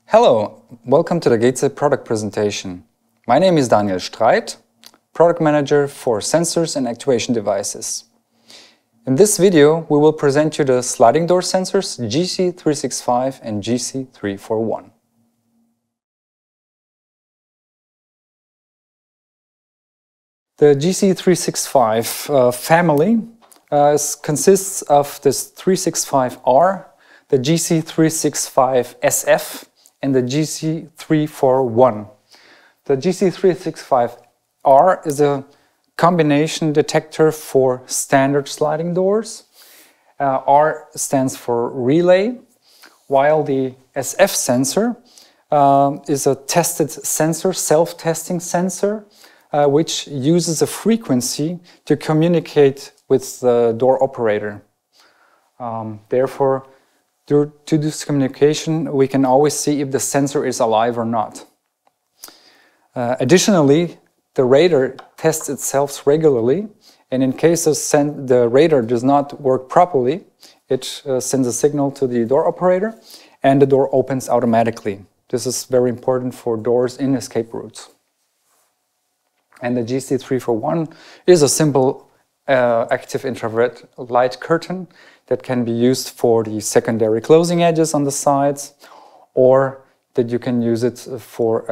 Hello, welcome to the GEZE product presentation. My name is Daniel Streit, Product Manager for Sensors and Actuation Devices. In this video, we will present you the sliding door sensors GEZE365 and GEZE341. The GEZE365 family consists of this 365R, the GEZE365SF, and the GEZE341. The GEZE365R is a combination detector for standard sliding doors. R stands for relay, while the SF sensor is a tested sensor, self-testing sensor, which uses a frequency to communicate with the door operator. Therefore, due to this communication, we can always see if the sensor is alive or not. Additionally, the radar tests itself regularly, and in case the radar does not work properly, it sends a signal to the door operator and the door opens automatically. This is very important for doors in escape routes. And the GEZE341 is a simple active infrared light curtain that can be used for the secondary closing edges on the sides, or that you can use it for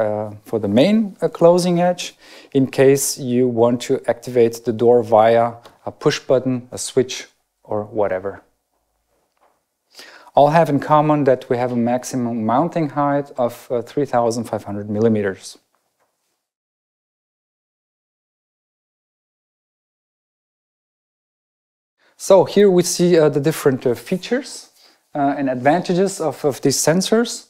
the main closing edge in case you want to activate the door via a push button, a switch, or whatever. All have in common that we have a maximum mounting height of 3,500 millimeters. So here we see the different features and advantages of these sensors.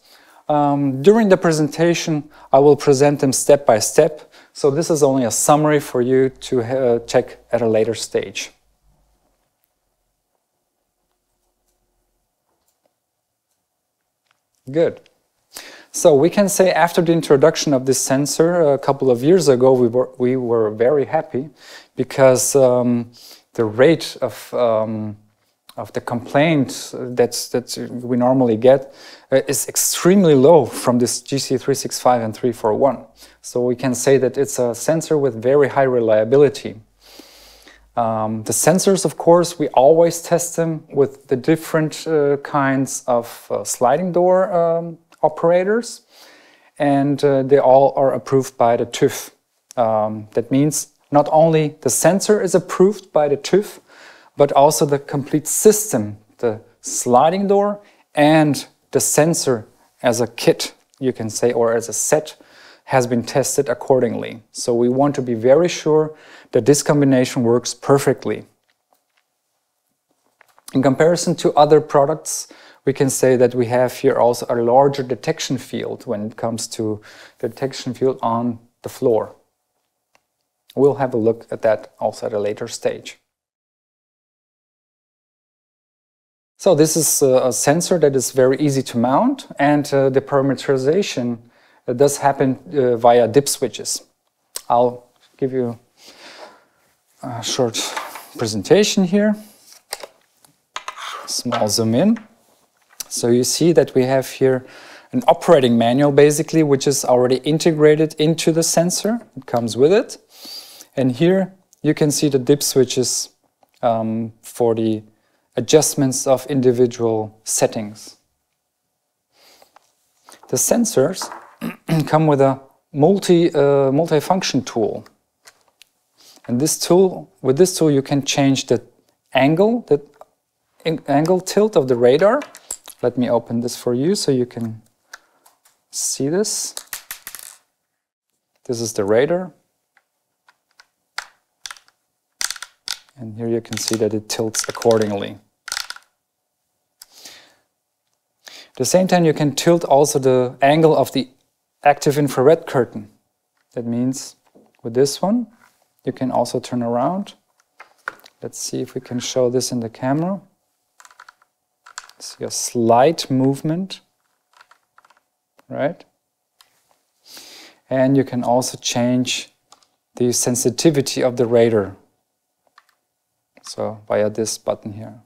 During the presentation, I will present them step by step. So this is only a summary for you to check at a later stage. Good. So we can say after the introduction of this sensor a couple of years ago, we were very happy because the rate of the complaint that we normally get is extremely low from this GEZE365 and 341. So we can say that it's a sensor with very high reliability. The sensors, of course, we always test them with the different kinds of sliding door operators, and they all are approved by the TÜV. That means not only the sensor is approved by the TÜV, but also the complete system, the sliding door and the sensor as a kit, you can say, or as a set, has been tested accordingly. So we want to be very sure that this combination works perfectly. In comparison to other products, we can say that we have here also a larger detection field when it comes to the detection field on the floor. We'll have a look at that also at a later stage. So this is a sensor that is very easy to mount, and the parameterization does happen via dip switches. I'll give you a short presentation here. Small zoom in. So you see that we have here an operating manual basically, which is already integrated into the sensor. It comes with it. And here you can see the dip switches for the adjustments of individual settings. The sensors come with a multi-function tool. And with this tool you can change the angle tilt of the radar. Let me open this for you so you can see this. This is the radar. And here you can see that it tilts accordingly. At the same time, you can tilt also the angle of the active infrared curtain. That means with this one, you can also turn around. Let's see if we can show this in the camera. See a slight movement, right? And you can also change the sensitivity of the radar. So via this button here,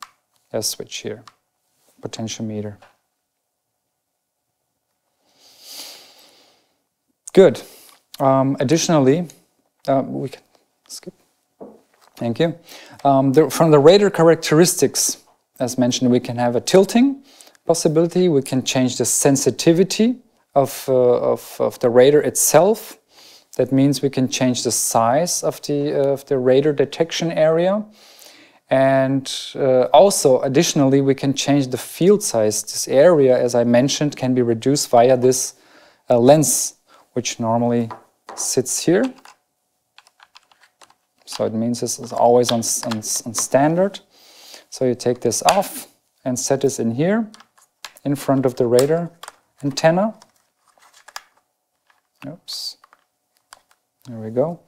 a switch here, potentiometer. Good. Additionally, we can skip. Thank you. From the radar characteristics, as mentioned, we can have a tilting possibility. We can change the sensitivity of the radar itself. That means we can change the size of the radar detection area. And also, additionally, we can change the field size. This area, as I mentioned, can be reduced via this lens, which normally sits here. So it means this is always on standard. So you take this off and set this in here, in front of the radar antenna. Oops. There we go.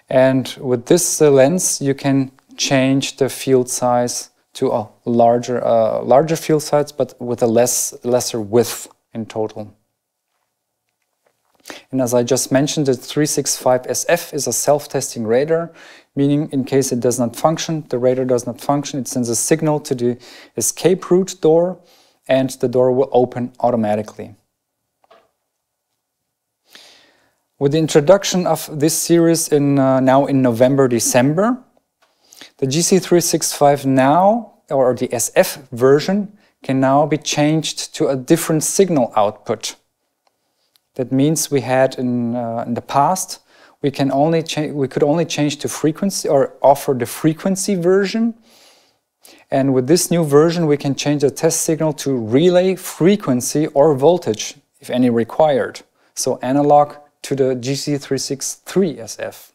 And with this lens, you can change the field size to a larger field size, but with a lesser width in total. And as I just mentioned, the 365 SF is a self-testing radar, meaning in case it does not function, the radar does not function, it sends a signal to the escape route door, and the door will open automatically. With the introduction of this series now in November, December, the GC365 now, or the SF version, can now be changed to a different signal output. That means we had in the past, we could only change to frequency or offer the frequency version. And with this new version, we can change the test signal to relay frequency or voltage, if any required. So analog to the GC363 SF.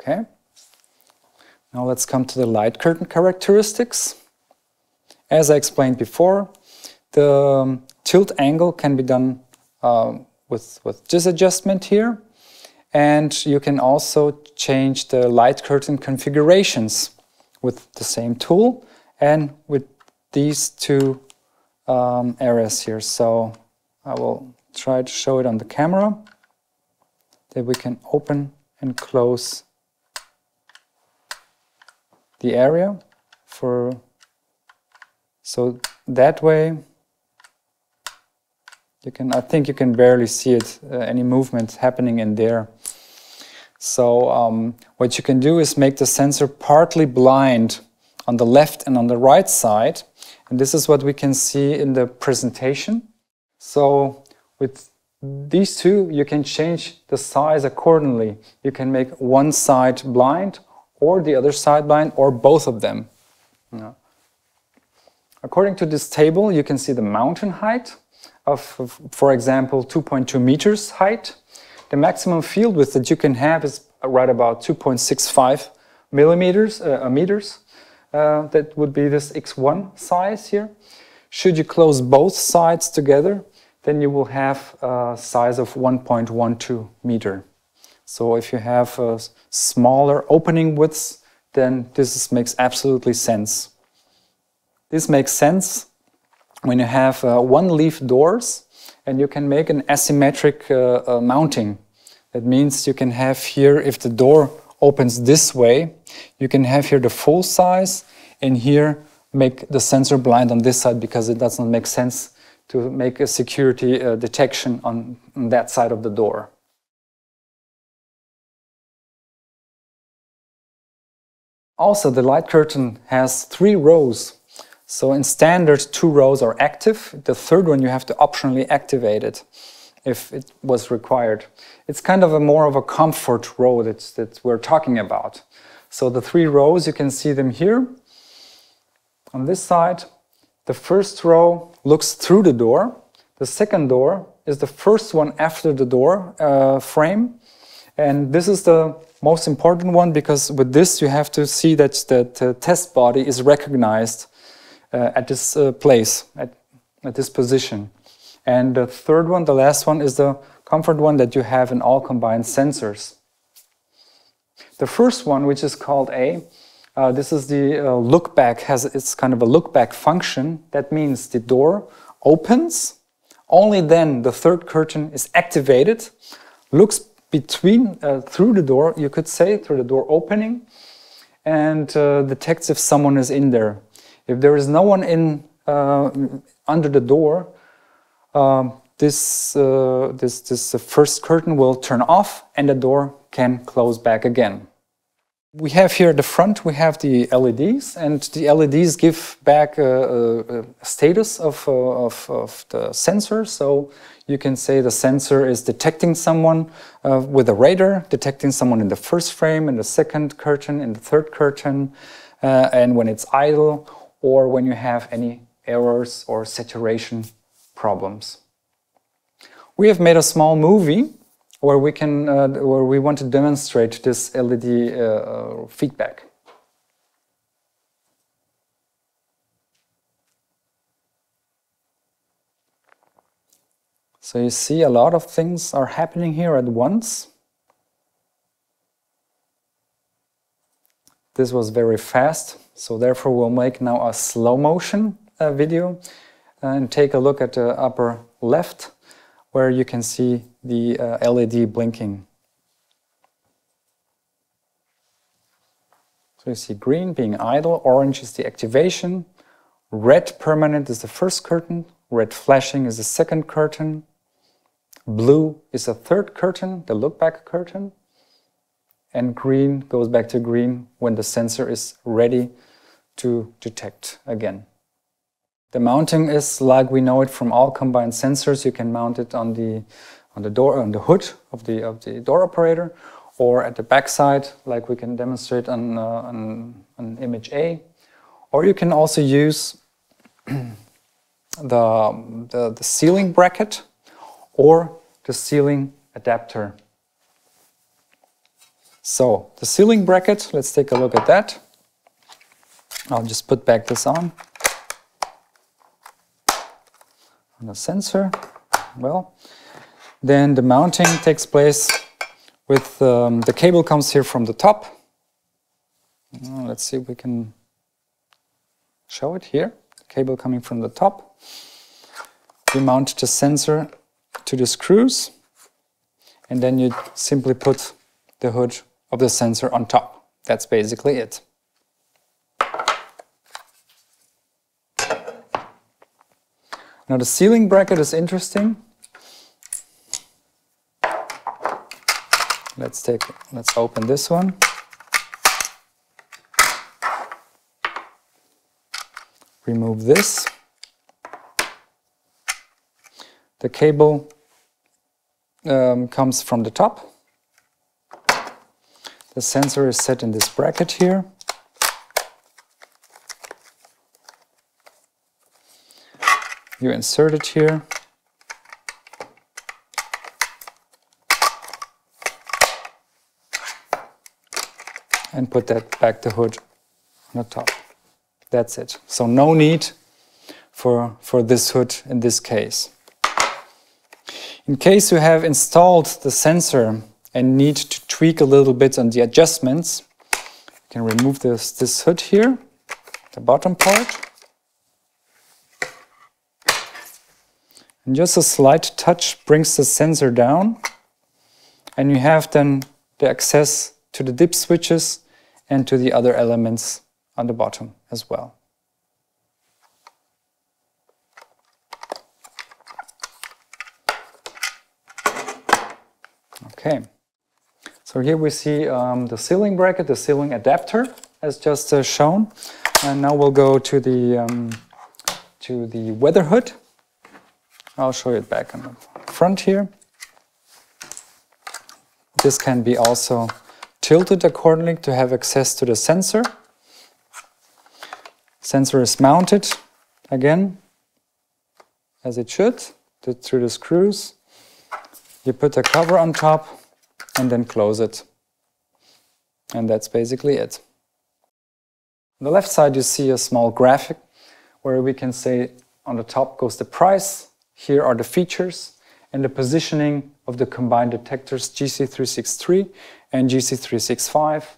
Okay. Now let's come to the light curtain characteristics. As I explained before, the tilt angle can be done with GEZE adjustment here, and you can also change the light curtain configurations with the same tool and with these two areas here. So I will try to show it on the camera, that we can open and close the area so that way I think you can barely see it, any movement happening in there. So what you can do is make the sensor partly blind on the left and on the right side. And this is what we can see in the presentation. So with these two, you can change the size accordingly. You can make one side blind or the other side blind or both of them. According to this table, you can see the mountain height of, for example, 2.2 meters height. The maximum field width that you can have is right about 2.65 meters. That would be this X1 size here. Should you close both sides together, then you will have a size of 1.12 meter. So if you have smaller opening widths, then this makes absolutely sense. This makes sense when you have one-leaf doors and you can make an asymmetric mounting. That means you can have here, if the door opens this way, you can have here the full size and here make the sensor blind on this side, because it doesn't make sense to make a security detection on that side of the door. Also, the light curtain has 3 rows. So in standard, 2 rows are active. The third one you have to optionally activate it if it was required. It's kind of more of a comfort row that we're talking about. So the 3 rows, you can see them here. On this side, the first row looks through the door. The second door is the first one after the door frame. And this is the most important one, because with this you have to see that the test body is recognized at this place, at this position. And the third one, the last one, is the comfort one that you have in all combined sensors. The first one, which is called A, this is the look back, it's kind of a look back function. That means the door opens, only then the third curtain is activated, looks through the door, you could say, through the door opening, and detects if someone is in there. If there is no one in under the door, this first curtain will turn off and the door can close back again. We have here at the front, we have the LEDs, and the LEDs give back a status of the sensor. So you can say the sensor is detecting someone with a radar, detecting someone in the first frame, in the second curtain, in the third curtain, and when it's idle, or when you have any errors or saturation problems. We have made a small movie where we want to demonstrate this LED feedback. So you see a lot of things are happening here at once. This was very fast, so therefore we'll make now a slow motion video and take a look at the upper left, where you can see the LED blinking. So you see green being idle, orange is the activation, red permanent is the first curtain, red flashing is the second curtain, blue is the third curtain, the look-back curtain, and green goes back to green when the sensor is ready to detect again. The mounting is like we know it from all combined sensors. You can mount it on the door, on the hood of the door operator, or at the back side, like we can demonstrate on image A. Or you can also use the ceiling bracket or the ceiling adapter. So the ceiling bracket, let's take a look at that. I'll just put back this on the sensor. Well, then the mounting takes place with the cable comes here from the top. Let's see if we can show it here. The cable coming from the top. You mount the sensor to the screws, and then you simply put the hood of the sensor on top. That's basically it. Now the ceiling bracket is interesting. Let's open this one. Remove this. The cable comes from the top. The sensor is set in this bracket here. You insert it here. And put that back the hood on the top. That's it. So no need for this hood in this case. In case you have installed the sensor and need to tweak a little bit on the adjustments, you can remove this hood here, the bottom part. And just a slight touch brings the sensor down, and you have then the access to the dip switches and to the other elements on the bottom as well. Okay, so here we see the ceiling bracket, the ceiling adapter, as just shown. And now we'll go to the weather hood. I'll show you it back on the front here. This can be also tilted accordingly to have access to the sensor. Sensor is mounted again, as it should, through the screws. You put a cover on top and then close it. And that's basically it. On the left side you see a small graphic where we can say on the top goes the price, here are the features and the positioning of the combined detectors GC363 and GC365,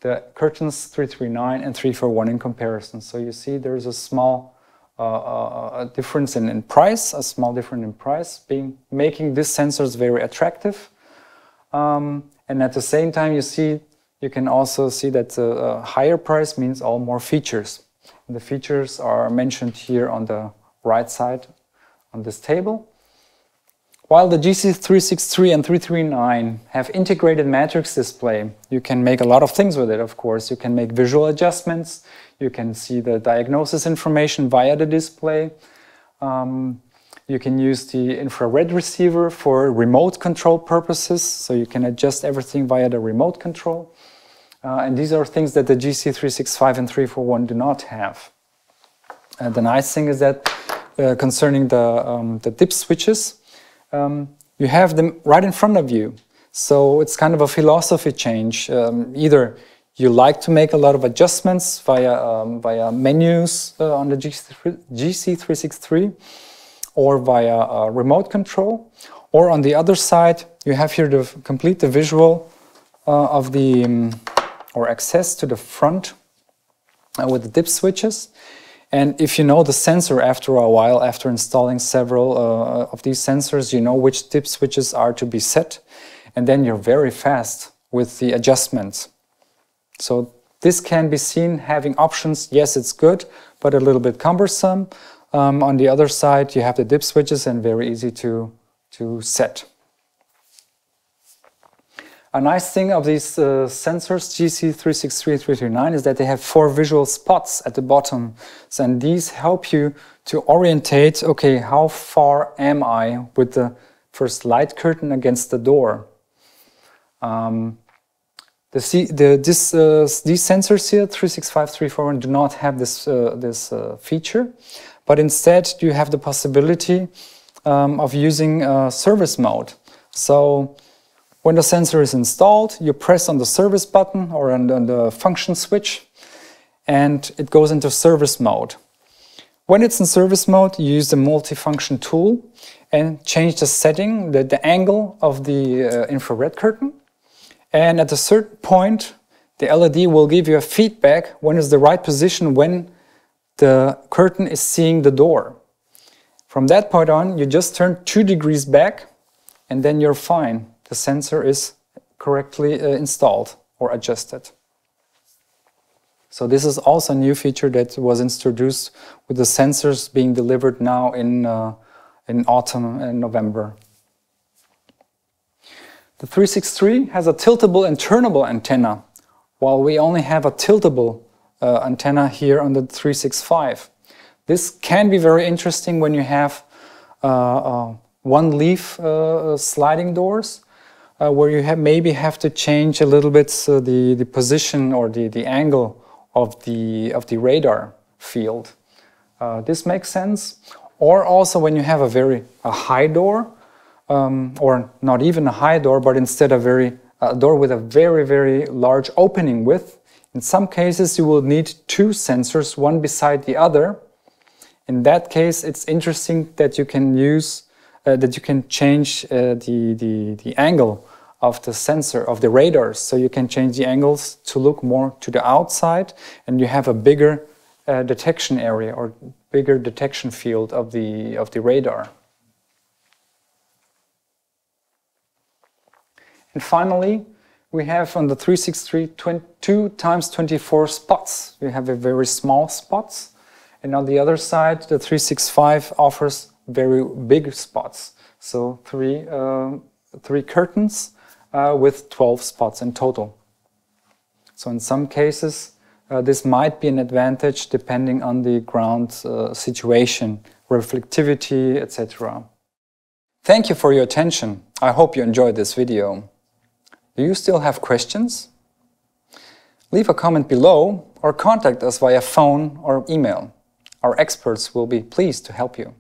the curtains 339 and 341 in comparison. So you see there's a small difference in price, a small difference in price, making these sensors very attractive. And at the same time you can also see that a higher price means more features. And the features are mentioned here on the right side on this table. While the GEZE 363 and 339 have integrated matrix display, you can make a lot of things with it, of course. You can make visual adjustments, you can see the diagnosis information via the display. You can use the infrared receiver for remote control purposes, so you can adjust everything via the remote control. And these are things that the GEZE 365 and 341 do not have. And the nice thing is that concerning the dip switches, you have them right in front of you. So it's kind of a philosophy change. Either you like to make a lot of adjustments via menus on the GEZE 363 or via remote control, or on the other side you have here to complete the visual of the or access to the front with the dip switches. And if you know the sensor after a while, after installing several of these sensors, you know which dip switches are to be set, and then you're very fast with the adjustments. So this can be seen having options. Yes, it's good, but a little bit cumbersome. On the other side, you have the dip switches and very easy to set. A nice thing of these sensors, GEZE 363 and 339, is that they have 4 visual spots at the bottom. So, and these help you to orientate, okay, how far am I with the first light curtain against the door? These sensors here, 365, 341, do not have this feature, but instead you have the possibility of using service mode. So when the sensor is installed, you press on the service button or on the function switch, and it goes into service mode. When it's in service mode, you use the multifunction tool and change the setting, the angle of the infrared curtain. And at a certain point, the LED will give you a feedback when is the right position when the curtain is seeing the door. From that point on, you just turn 2 degrees back, and then you're fine. The sensor is correctly installed or adjusted. So this is also a new feature that was introduced with the sensors being delivered now in autumn and November. The 363 has a tiltable and turnable antenna, while we only have a tiltable antenna here on the 365. This can be very interesting when you have one-leaf sliding doors, where you maybe have to change a little bit the position or the angle of the radar field. This makes sense. Or also when you have a high door, or not even a high door, but instead a door with a very, very large opening width. In some cases you will need 2 sensors, one beside the other. In that case, it's interesting that you can use, that you can change the angle of the sensor, of the radars. So you can change the angles to look more to the outside, and you have a bigger detection area or bigger detection field of the radar. And finally, we have on the 363 2 × 24 spots. We have a very small spots. And on the other side, the 365 offers very big spots. So three curtains with 12 spots in total. So in some cases, this might be an advantage depending on the ground situation, reflectivity, etc. Thank you for your attention. I hope you enjoyed this video. Do you still have questions? Leave a comment below or contact us via phone or email. Our experts will be pleased to help you.